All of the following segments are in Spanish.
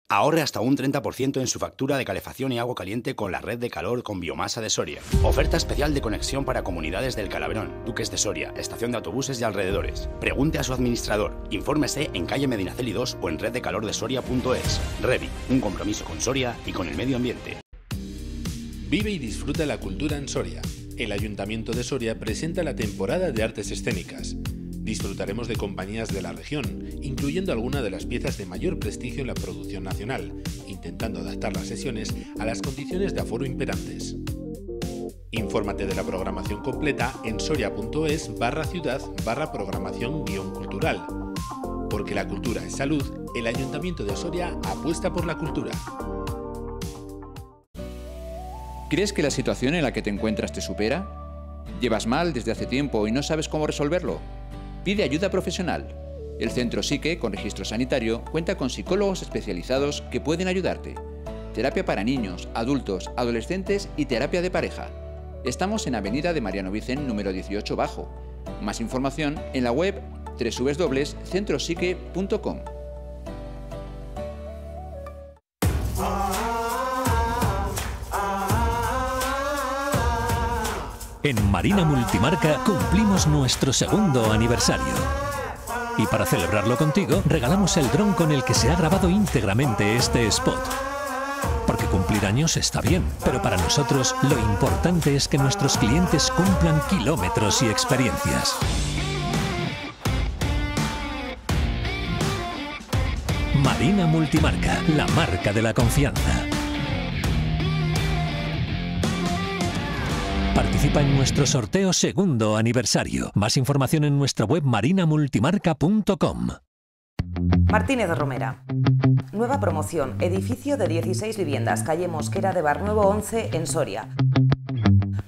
Ahorre hasta un 30% en su factura de calefacción y agua caliente con la red de calor con biomasa de Soria. Oferta especial de conexión para comunidades del Calaverón, Duques de Soria, estación de autobuses y alrededores. Pregunte a su administrador. Infórmese en calle Medinaceli 2 o en reddecalordesoria.es. Revi, un compromiso con Soria y con el medio ambiente. Vive y disfruta la cultura en Soria. El Ayuntamiento de Soria presenta la temporada de artes escénicas. Disfrutaremos de compañías de la región, incluyendo algunas de las piezas de mayor prestigio en la producción nacional, intentando adaptar las sesiones a las condiciones de aforo imperantes. Infórmate de la programación completa en soria.es/ciudad/programación-cultural. Porque la cultura es salud, el Ayuntamiento de Soria apuesta por la cultura. ¿Crees que la situación en la que te encuentras te supera? ¿Llevas mal desde hace tiempo y no sabes cómo resolverlo? Pide ayuda profesional. El Centro Psique, con registro sanitario, cuenta con psicólogos especializados que pueden ayudarte. Terapia para niños, adultos, adolescentes y terapia de pareja. Estamos en Avenida de Mariano Vicent, número 18 Bajo. Más información en la web www.centropsique.com. En Marina Multimarca cumplimos nuestro segundo aniversario. Y para celebrarlo contigo, regalamos el dron con el que se ha grabado íntegramente este spot. Porque cumplir años está bien, pero para nosotros lo importante es que nuestros clientes cumplan kilómetros y experiencias. Marina Multimarca, la marca de la confianza. Participa en nuestro sorteo segundo aniversario. Más información en nuestra web marinamultimarca.com. Martínez Romera. Nueva promoción, edificio de 16 viviendas, calle Mosquera de Barnuevo 11 en Soria.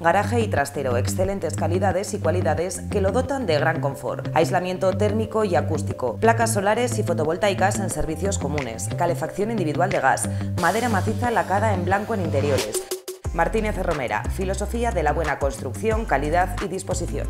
Garaje y trastero, excelentes calidades y cualidades que lo dotan de gran confort. Aislamiento térmico y acústico, placas solares y fotovoltaicas en servicios comunes, calefacción individual de gas, madera maciza lacada en blanco en interiores. Martínez Romera, filosofía de la buena construcción, calidad y disposición.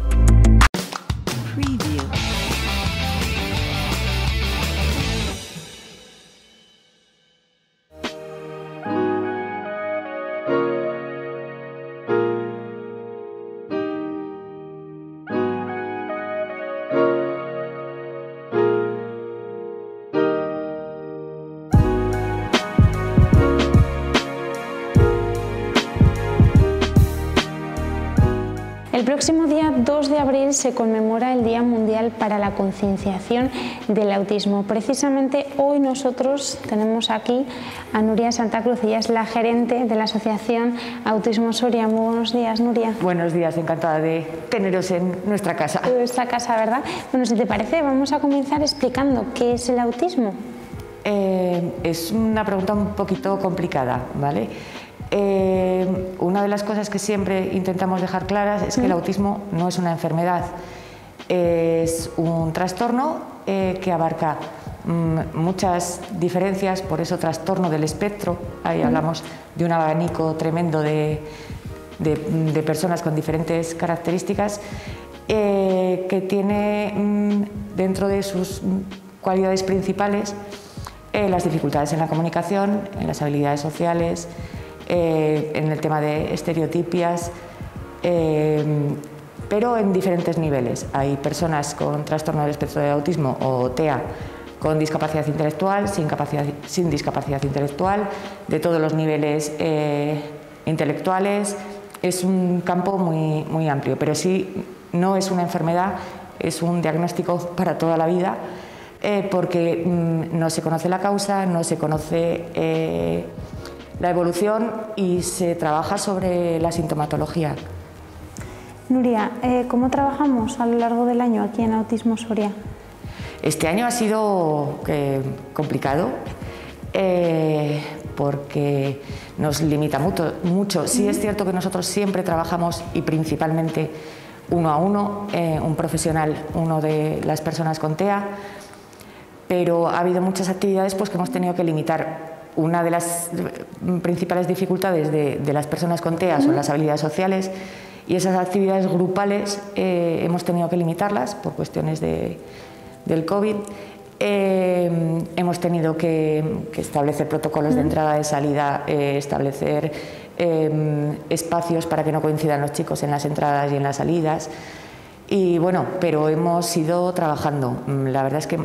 El próximo día 2 de abril se conmemora el Día Mundial para la Concienciación del Autismo. Precisamente hoy nosotros tenemos aquí a Nuria Santa Cruz, ella es la gerente de la Asociación Autismo Soria. Muy buenos días, Nuria. Buenos días, encantada de teneros en nuestra casa. Nuestra casa, ¿verdad? Bueno, si te parece, vamos a comenzar explicando qué es el autismo. Es una pregunta un poquito complicada, ¿vale? Una de las cosas que siempre intentamos dejar claras es que el autismo no es una enfermedad, es un trastorno que abarca muchas diferencias, por eso trastorno del espectro. Ahí hablamos de un abanico tremendo de personas con diferentes características, que tiene dentro de sus cualidades principales las dificultades en la comunicación, en las habilidades sociales, en el tema de estereotipias, pero en diferentes niveles. Hay personas con trastorno del espectro de autismo o TEA con discapacidad intelectual, sin discapacidad intelectual, de todos los niveles intelectuales. Es un campo muy amplio, pero sí no es una enfermedad, es un diagnóstico para toda la vida, porque no se conoce la causa, no se conoce la evolución y se trabaja sobre la sintomatología. Nuria, ¿cómo trabajamos a lo largo del año aquí en Autismo Soria? Este año ha sido complicado porque nos limita mucho. Sí es cierto que nosotros siempre trabajamos y principalmente uno a uno, un profesional, uno de las personas con TEA, pero ha habido muchas actividades pues, que hemos tenido que limitar. Una de las principales dificultades de las personas con TEA son las habilidades sociales, y esas actividades grupales hemos tenido que limitarlas por cuestiones del COVID, Hemos tenido que establecer protocolos de entrada y salida, establecer espacios para que no coincidan los chicos en las entradas y en las salidas. Y bueno, pero hemos ido trabajando. La verdad es que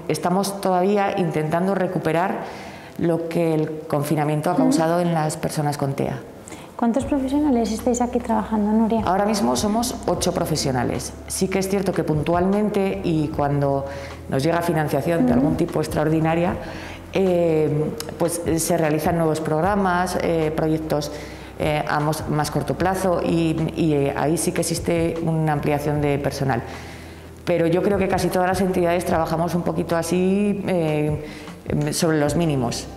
estamos todavía intentando recuperar lo que el confinamiento ha causado en las personas con TEA. ¿Cuántos profesionales estáis aquí trabajando, Nuria? Ahora mismo somos 8 profesionales. Sí que es cierto que puntualmente y cuando nos llega financiación de algún tipo extraordinaria, pues se realizan nuevos programas, proyectos a más corto plazo y ahí sí que existe una ampliación de personal. Pero yo creo que casi todas las entidades trabajamos un poquito así sobre los mínimos.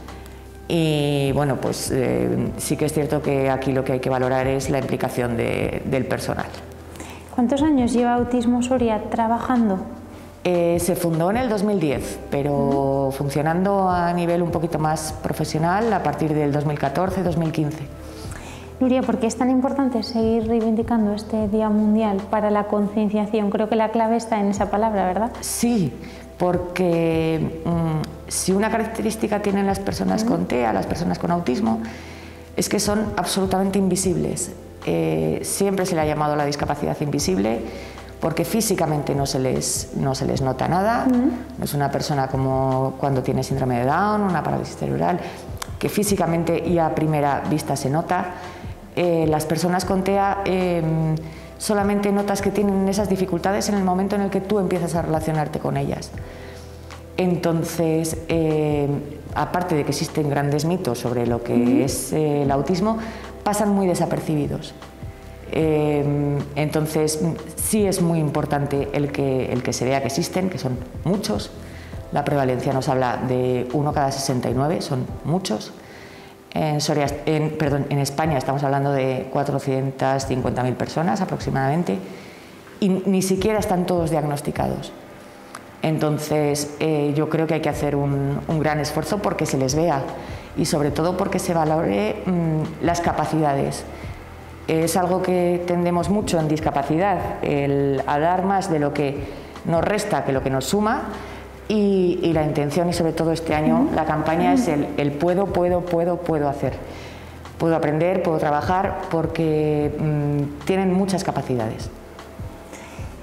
Y bueno, pues sí que es cierto que aquí lo que hay que valorar es la implicación del personal. ¿Cuántos años lleva Autismo Soria trabajando? Se fundó en el 2010, pero funcionando a nivel un poquito más profesional a partir del 2014-2015. Nuria, ¿por qué es tan importante seguir reivindicando este Día Mundial para la concienciación? Creo que la clave está en esa palabra, ¿verdad? Sí, porque si una característica tienen las personas con TEA, las personas con autismo, es que son absolutamente invisibles. Siempre se le ha llamado la discapacidad invisible porque físicamente no se les nota nada. No es una persona como cuando tiene síndrome de Down, una parálisis cerebral, que físicamente y a primera vista se nota. Las personas con TEA solamente notas que tienen esas dificultades en el momento en el que tú empiezas a relacionarte con ellas. Entonces, aparte de que existen grandes mitos sobre lo que es el autismo, pasan muy desapercibidos. Entonces, sí es muy importante el que se vea que existen, que son muchos. La prevalencia nos habla de 1 cada 69, son muchos. En España estamos hablando de 450.000 personas aproximadamente y ni siquiera están todos diagnosticados. Entonces yo creo que hay que hacer un gran esfuerzo porque se les vea y sobre todo porque se valore las capacidades. Es algo que tendemos mucho en discapacidad, a dar más de lo que nos resta que lo que nos suma. Y la intención, y sobre todo este año, la campaña es el puedo hacer. Puedo aprender, puedo trabajar, porque tienen muchas capacidades.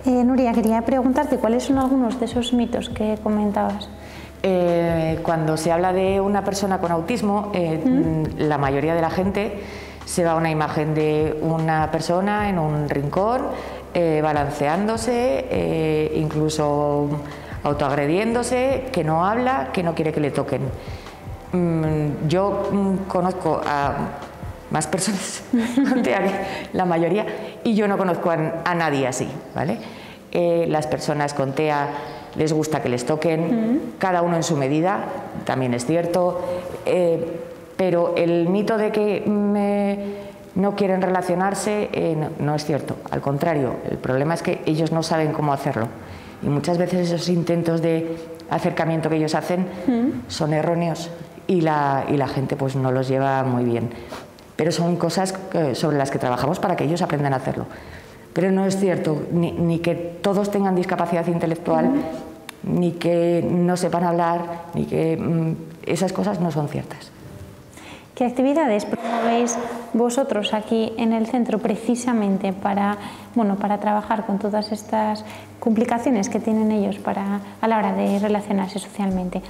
Nuria, quería preguntarte cuáles son algunos de esos mitos que comentabas. Cuando se habla de una persona con autismo, la mayoría de la gente se va a una imagen de una persona en un rincón, balanceándose, incluso autoagrediéndose, que no habla, que no quiere que le toquen. Yo conozco a más personas con TEA, la mayoría, y yo no conozco a nadie así, ¿vale? Las personas con TEA les gusta que les toquen, cada uno en su medida, también es cierto, pero el mito de que no quieren relacionarse no es cierto, al contrario, el problema es que ellos no saben cómo hacerlo. Y muchas veces esos intentos de acercamiento que ellos hacen son erróneos y la gente pues no los lleva muy bien. Pero son cosas sobre las que trabajamos para que ellos aprendan a hacerlo. Pero no es cierto ni que todos tengan discapacidad intelectual, ni que no sepan hablar, ni que esas cosas no son ciertas. ¿Qué actividades promovéis vosotros aquí en el centro precisamente para trabajar con todas estas complicaciones que tienen ellos a la hora de relacionarse socialmente?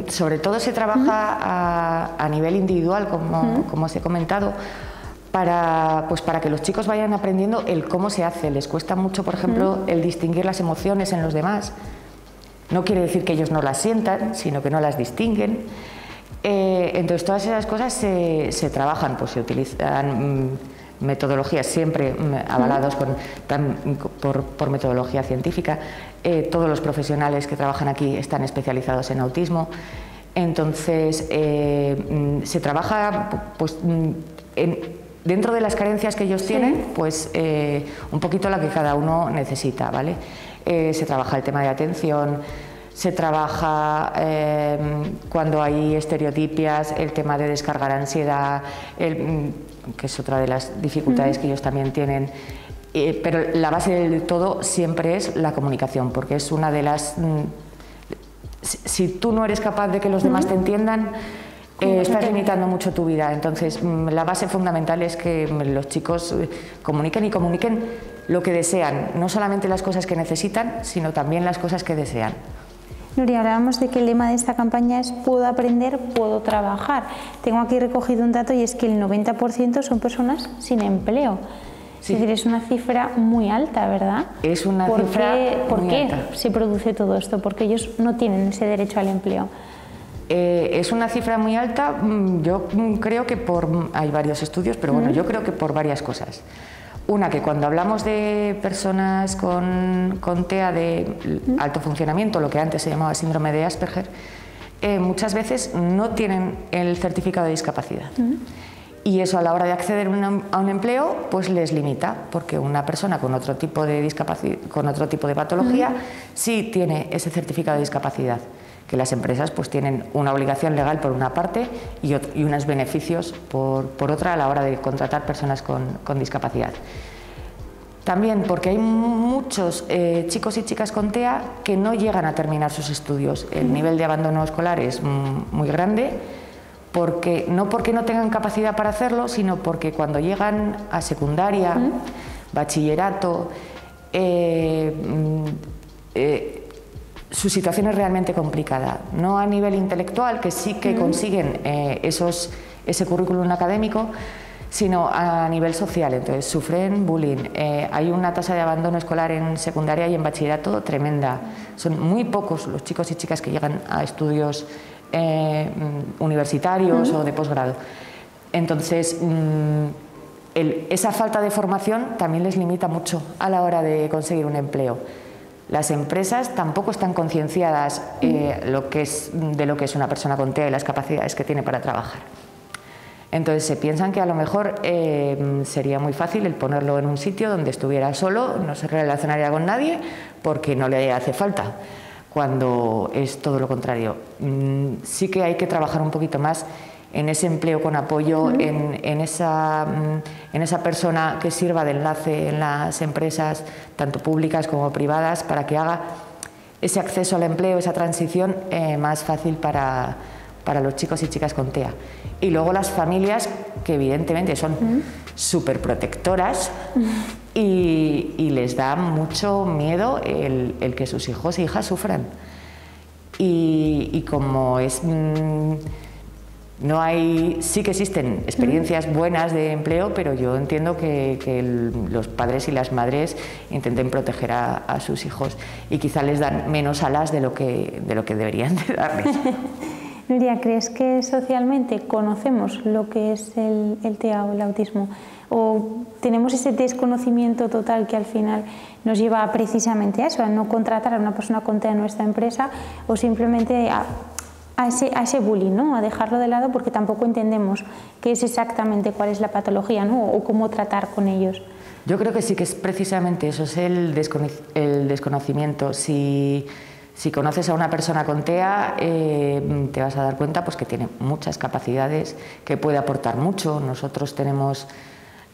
Sobre todo se trabaja a nivel individual, como os he comentado, para que los chicos vayan aprendiendo el cómo se hace. Les cuesta mucho, por ejemplo, el distinguir las emociones en los demás. No quiere decir que ellos no las sientan, sino que no las distinguen. Entonces todas esas cosas se trabajan, pues se utilizan metodologías siempre avalados por metodología científica. Todos los profesionales que trabajan aquí están especializados en autismo. Entonces se trabaja pues, dentro de las carencias que ellos tienen, pues un poquito la que cada uno necesita, ¿vale? Se trabaja el tema de atención. Se trabaja cuando hay estereotipias, el tema de descargar ansiedad, que es otra de las dificultades que ellos también tienen. Pero la base de todo siempre es la comunicación, porque es una de las si tú no eres capaz de que los demás te entiendan, estás limitando mucho tu vida. Entonces, la base fundamental es que los chicos comuniquen y comuniquen lo que desean, no solamente las cosas que necesitan, sino también las cosas que desean. Nuria, hablábamos de que el lema de esta campaña es puedo aprender, puedo trabajar. Tengo aquí recogido un dato y es que el 90% son personas sin empleo. Sí. Es decir, es una cifra muy alta, ¿verdad? Es una cifra muy alta. ¿Por qué se produce todo esto? Porque ellos no tienen ese derecho al empleo. Es una cifra muy alta, yo creo que hay varios estudios, pero bueno, yo creo que por varias cosas. Una, que cuando hablamos de personas con TEA de alto funcionamiento, lo que antes se llamaba síndrome de Asperger, muchas veces no tienen el certificado de discapacidad. Y eso, a la hora de acceder a un empleo, pues les limita, porque una persona con otro tipo de discapacidad, con otro tipo de patología, sí tiene ese certificado de discapacidad, que las empresas pues tienen una obligación legal por una parte y unos beneficios por otra a la hora de contratar personas con discapacidad. También porque hay muchos chicos y chicas con TEA que no llegan a terminar sus estudios. El nivel de abandono escolar es muy grande, no porque no tengan capacidad para hacerlo, sino porque cuando llegan a secundaria, bachillerato, su situación es realmente complicada. No a nivel intelectual, que sí que consiguen ese currículum académico, sino a nivel social. Entonces sufren bullying. Hay una tasa de abandono escolar en secundaria y en bachillerato tremenda. Son muy pocos los chicos y chicas que llegan a estudios universitarios o de posgrado. Entonces, esa falta de formación también les limita mucho a la hora de conseguir un empleo. Las empresas tampoco están concienciadas de lo que es una persona con TEA y las capacidades que tiene para trabajar. Entonces se piensan que a lo mejor sería muy fácil el ponerlo en un sitio donde estuviera solo, no se relacionaría con nadie porque no le hace falta, cuando es todo lo contrario. Sí que hay que trabajar un poquito más en ese empleo con apoyo, en esa persona que sirva de enlace en las empresas, tanto públicas como privadas, para que haga ese acceso al empleo, esa transición más fácil para los chicos y chicas con TEA. Y luego las familias, que evidentemente son súper protectoras y les da mucho miedo el que sus hijos e hijas sufran. Y como es... sí que existen experiencias buenas de empleo, pero yo entiendo que los padres y las madres intenten proteger a sus hijos y quizá les dan menos alas de lo que deberían de darles. Nuria, ¿crees que socialmente conocemos lo que es el TEA o el autismo? ¿O tenemos ese desconocimiento total que al final nos lleva precisamente a eso, a no contratar a una persona con TEA en nuestra empresa o simplemente a ese bullying, ¿no? A dejarlo de lado porque tampoco entendemos qué es exactamente cuál es la patología, ¿no? O cómo tratar con ellos? Yo creo que sí que es precisamente eso, es el desconocimiento. Si conoces a una persona con TEA, te vas a dar cuenta pues, que tiene muchas capacidades, que puede aportar mucho. Nosotros tenemos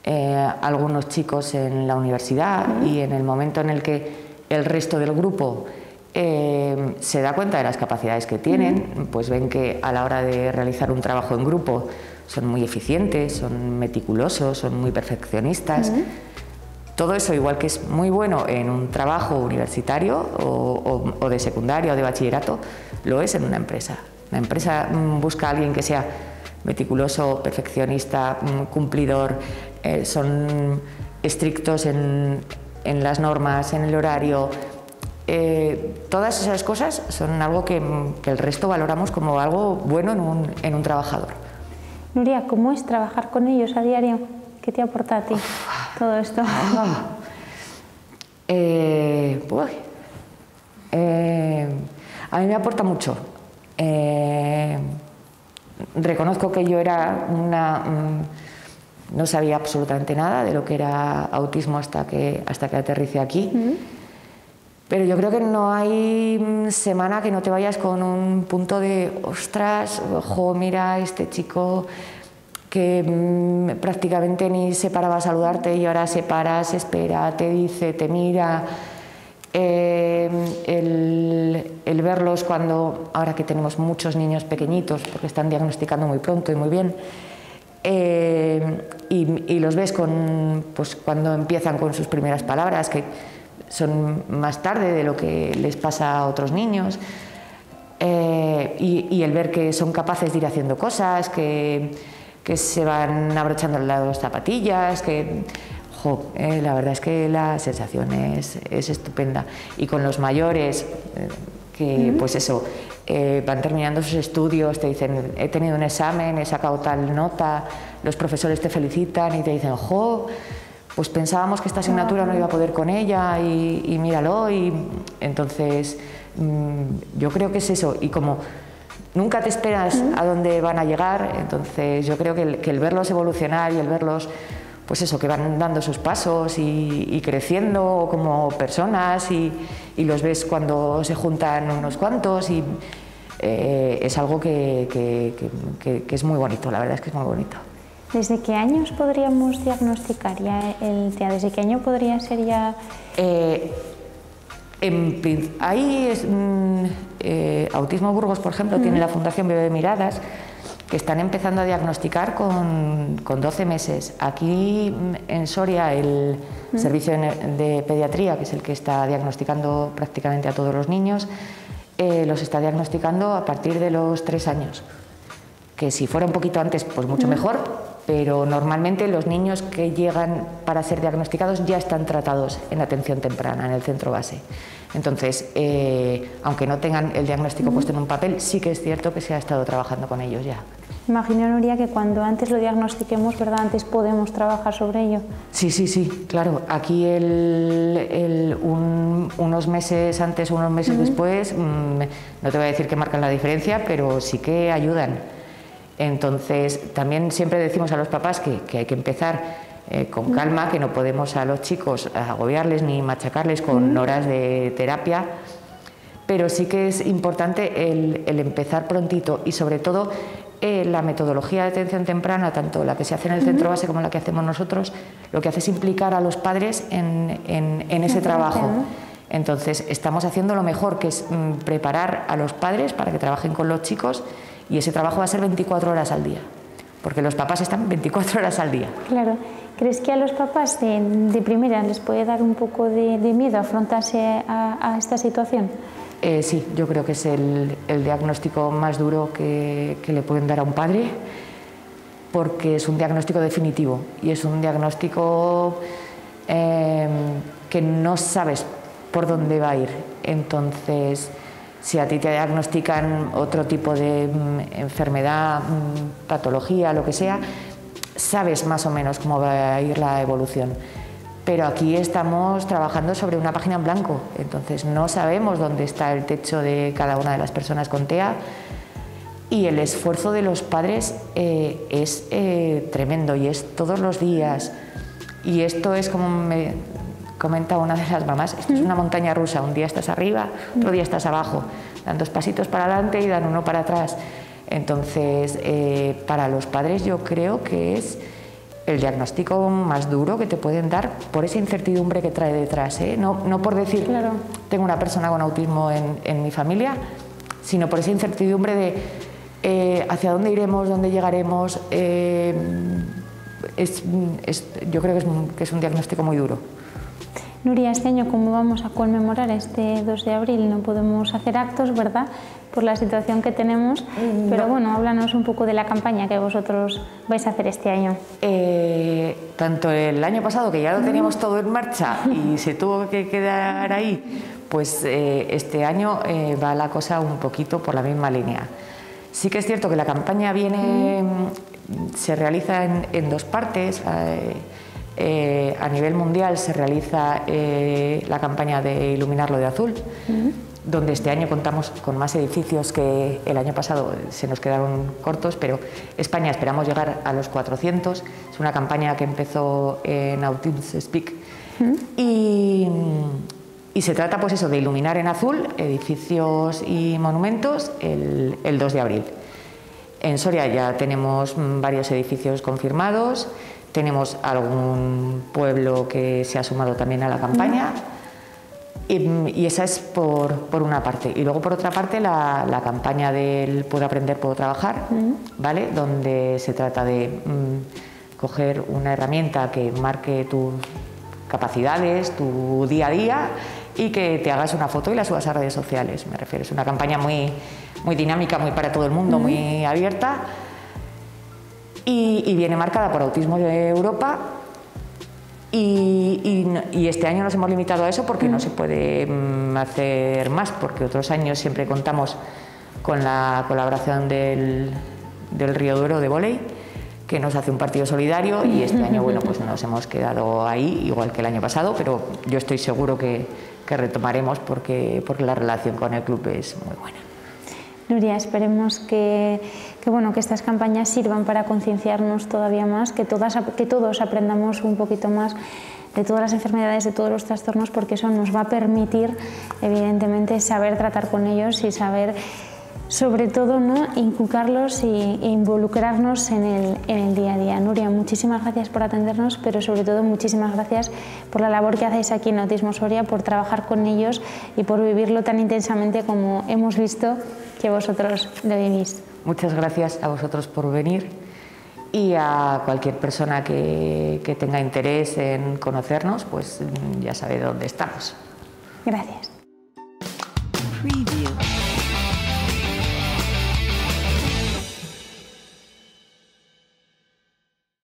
algunos chicos en la universidad y en el momento en el que el resto del grupo se da cuenta de las capacidades que tienen, pues ven que a la hora de realizar un trabajo en grupo son muy eficientes, son meticulosos, son muy perfeccionistas. Todo eso, igual que es muy bueno en un trabajo universitario o de secundaria o de bachillerato, lo es en una empresa. La empresa busca a alguien que sea meticuloso, perfeccionista, cumplidor, son estrictos en las normas, en el horario. Todas esas cosas son algo que el resto valoramos como algo bueno en un trabajador. Nuria, ¿cómo es trabajar con ellos a diario? ¿Qué te aporta a ti todo esto? A mí me aporta mucho. Reconozco que yo era no sabía absolutamente nada de lo que era autismo hasta que aterricé aquí. Pero yo creo que no hay semana que no te vayas con un punto de ostras, ojo, mira, este chico que prácticamente ni se paraba a saludarte y ahora se para, se espera, te dice, te mira. El verlos ahora que tenemos muchos niños pequeñitos, porque están diagnosticando muy pronto y muy bien, y los ves pues, cuando empiezan con sus primeras palabras, que son más tarde de lo que les pasa a otros niños, y el ver que son capaces de ir haciendo cosas, que se van abrochando las zapatillas, la verdad es que la sensación es estupenda. Y con los mayores, que pues eso, van terminando sus estudios, te dicen, he tenido un examen, he sacado tal nota, los profesores te felicitan y te dicen, pues pensábamos que esta asignatura no iba a poder con ella y míralo. Y entonces yo creo que es eso, y como nunca te esperas a dónde van a llegar, entonces yo creo que el verlos evolucionar y el verlos, pues eso, que van dando sus pasos y creciendo como personas, y los ves cuando se juntan unos cuantos, y es algo que es muy bonito, la verdad es que es muy bonito. ¿Desde qué años podríamos diagnosticar ya el TEA? ¿Desde qué año podría ser ya...? Ahí Autismo Burgos, por ejemplo, tiene la Fundación Bebé Miradas, que están empezando a diagnosticar con 12 meses. Aquí en Soria el servicio de pediatría, que es el que está diagnosticando prácticamente a todos los niños, los está diagnosticando a partir de los 3 años. Que si fuera un poquito antes, pues mucho mejor, pero normalmente los niños que llegan para ser diagnosticados ya están tratados en atención temprana, en el centro base. Entonces, aunque no tengan el diagnóstico puesto en un papel, sí que es cierto que se ha estado trabajando con ellos ya. Imagino, Nuria, que cuando antes lo diagnostiquemos, ¿verdad?, antes podemos trabajar sobre ello. Sí, claro. Aquí unos meses antes o unos meses después, no te voy a decir que marcan la diferencia, pero sí que ayudan. Entonces, también siempre decimos a los papás que hay que empezar con calma, que no podemos a los chicos agobiarles ni machacarles con horas de terapia, pero sí que es importante el empezar prontito, y sobre todo la metodología de atención temprana, tanto la que se hace en el centro base como la que hacemos nosotros, lo que hace es implicar a los padres en ese trabajo. Entonces, estamos haciendo lo mejor, que es preparar a los padres para que trabajen con los chicos, y ese trabajo va a ser 24 horas al día, porque los papás están 24 horas al día. Claro. ¿Crees que a los papás de primera les puede dar un poco de miedo afrontarse a esta situación? Sí, yo creo que es el diagnóstico más duro que le pueden dar a un padre, porque es un diagnóstico definitivo y es un diagnóstico que no sabes por dónde va a ir. Entonces, si a ti te diagnostican otro tipo de enfermedad, patología, lo que sea, sabes más o menos cómo va a ir la evolución. Pero aquí estamos trabajando sobre una página en blanco, entonces no sabemos dónde está el techo de cada una de las personas con TEA, y el esfuerzo de los padres es tremendo, y es todos los días. Y esto es, como me comenta una de las mamás, esto es una montaña rusa, un día estás arriba, otro día estás abajo, dan 2 pasitos para adelante y dan 1 para atrás. Entonces, para los padres yo creo que es el diagnóstico más duro que te pueden dar, por esa incertidumbre que trae detrás, ¿eh? No por decir, claro, tengo una persona con autismo en mi familia, sino por esa incertidumbre de hacia dónde iremos, dónde llegaremos. Yo creo que es un diagnóstico muy duro. Nuria, este año, ¿cómo vamos a conmemorar este 2 de abril? No podemos hacer actos, ¿verdad?, por la situación que tenemos, pero bueno, háblanos un poco de la campaña que vosotros vais a hacer este año. Tanto el año pasado, que ya lo teníamos todo en marcha y se tuvo que quedar ahí, pues este año va la cosa un poquito por la misma línea. Sí que es cierto que la campaña se realiza en 2 partes. A nivel mundial se realiza la campaña de Iluminarlo de Azul, donde este año contamos con más edificios que el año pasado, se nos quedaron cortos, pero España esperamos llegar a los 400. Es una campaña que empezó en Autism Speak, y se trata, pues eso, de iluminar en azul edificios y monumentos el 2 de abril. En Soria ya tenemos varios edificios confirmados. Tenemos algún pueblo que se ha sumado también a la campaña, Y esa es por una parte. Y luego, por otra parte, la campaña del Puedo aprender, puedo trabajar, ¿vale? Donde se trata de coger una herramienta que marque tus capacidades, tu día a día, y que te hagas una foto y la subas a redes sociales. Me refiero, es una campaña muy dinámica, muy para todo el mundo, muy abierta, y viene marcada por Autismo de Europa. Y este año nos hemos limitado a eso porque no se puede hacer más, porque otros años siempre contamos con la colaboración del Río Duero de vóley, que nos hace un partido solidario, y este año, bueno, pues nos hemos quedado ahí, igual que el año pasado, pero yo estoy seguro que retomaremos porque la relación con el club es muy buena. Nuria, esperemos que estas campañas sirvan para concienciarnos todavía más, que todos aprendamos un poquito más de todas las enfermedades, de todos los trastornos, porque eso nos va a permitir, evidentemente, saber tratar con ellos y saber, sobre todo, ¿no?, inculcarlos e involucrarnos en el día a día. Nuria, muchísimas gracias por atendernos, pero sobre todo muchísimas gracias por la labor que hacéis aquí en Autismo Soria, por trabajar con ellos y por vivirlo tan intensamente como hemos visto que vosotros lo vivís. Muchas gracias a vosotros por venir, y a cualquier persona que tenga interés en conocernos, pues ya sabe dónde estamos. Gracias. Preview.